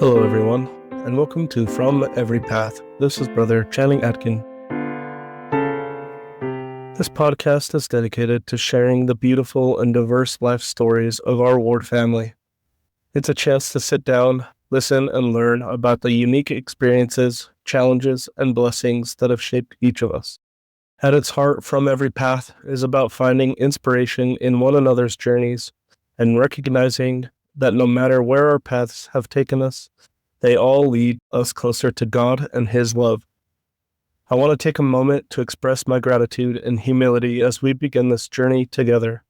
Hello, everyone, and welcome to From Every Path. This is Brother Channing Atkin. This podcast is dedicated to sharing the beautiful and diverse life stories of our Ward family. It's a chance to sit down, listen, and learn about the unique experiences, challenges, and blessings that have shaped each of us. At its heart, From Every Path is about finding inspiration in one another's journeys and recognizing that no matter where our paths have taken us, they all lead us closer to God and His love. I want to take a moment to express my gratitude and humility as we begin this journey together.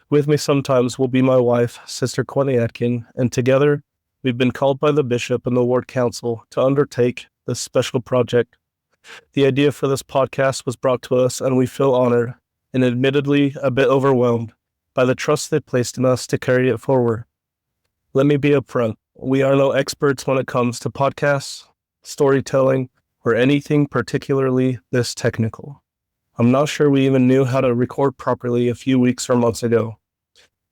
With me sometimes will be my wife, Sister Courtney Atkin, and together we've been called by the Bishop and the Ward Council to undertake this special project. The idea for this podcast was brought to us, and we feel honored and admittedly a bit overwhelmed by the trust they placed in us to carry it forward. Let me be upfront. We are no experts when it comes to podcasts, storytelling, or anything particularly this technical. I'm not sure we even knew how to record properly a few weeks or months ago.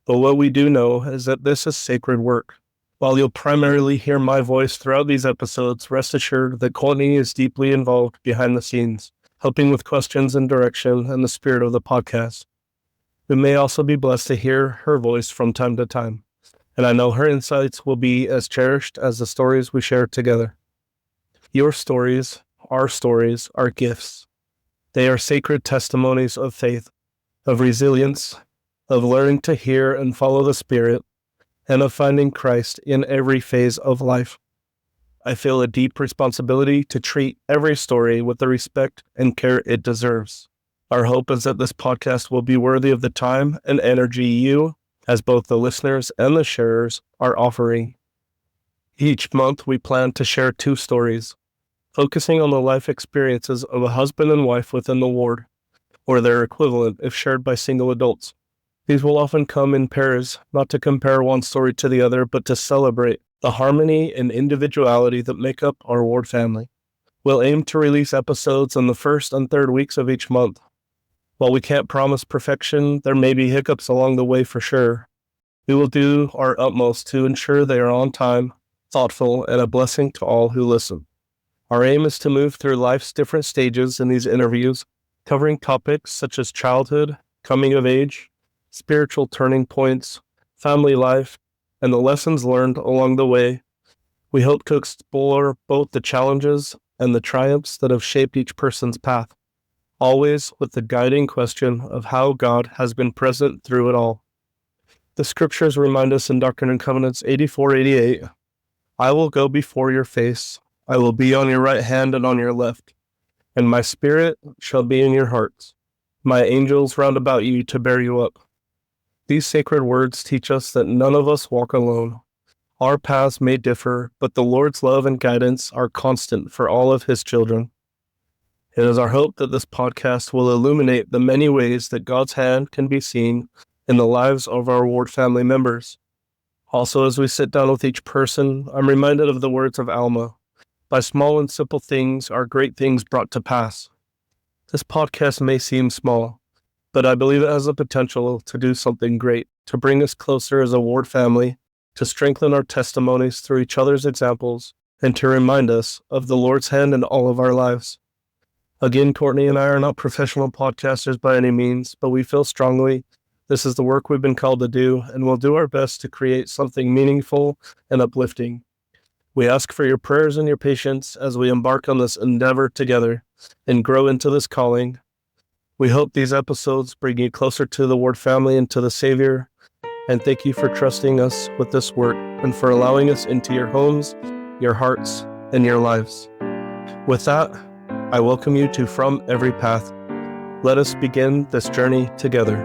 But what we do know is that this is sacred work. While you'll primarily hear my voice throughout these episodes, rest assured that Courtney is deeply involved behind the scenes, helping with questions and direction and the spirit of the podcast. We may also be blessed to hear her voice from time to time, and I know her insights will be as cherished as the stories we share together. Your stories, our stories, are gifts. They are sacred testimonies of faith, of resilience, of learning to hear and follow the Spirit, and of finding Christ in every phase of life. I feel a deep responsibility to treat every story with the respect and care it deserves. Our hope is that this podcast will be worthy of the time and energy you, as both the listeners and the sharers, are offering. Each month we plan to share 2 stories, focusing on the life experiences of a husband and wife within the ward, or their equivalent if shared by single adults. These will often come in pairs, not to compare one story to the other, but to celebrate the harmony and individuality that make up our ward family. We'll aim to release episodes in the first and third weeks of each month. While we can't promise perfection, there may be hiccups along the way for sure. We will do our utmost to ensure they are on time, thoughtful, and a blessing to all who listen. Our aim is to move through life's different stages in these interviews, covering topics such as childhood, coming of age, spiritual turning points, family life, and the lessons learned along the way. We hope to explore both the challenges and the triumphs that have shaped each person's path, always with the guiding question of how God has been present through it all. The scriptures remind us in Doctrine and Covenants 84:88, "I will go before your face, I will be on your right hand and on your left, and my spirit shall be in your hearts, my angels round about you to bear you up." These sacred words teach us that none of us walk alone. Our paths may differ, but the Lord's love and guidance are constant for all of His children. It is our hope that this podcast will illuminate the many ways that God's hand can be seen in the lives of our ward family members. Also, as we sit down with each person, I'm reminded of the words of Alma, "By small and simple things are great things brought to pass." This podcast may seem small, but I believe it has the potential to do something great, to bring us closer as a ward family, to strengthen our testimonies through each other's examples, and to remind us of the Lord's hand in all of our lives. Again, Courtney and I are not professional podcasters by any means, but we feel strongly this is the work we've been called to do, and we'll do our best to create something meaningful and uplifting. We ask for your prayers and your patience as we embark on this endeavor together and grow into this calling. We hope these episodes bring you closer to the Ward family and to the Savior, and thank you for trusting us with this work and for allowing us into your homes, your hearts, and your lives. With that, I welcome you to From Every Path. Let us begin this journey together.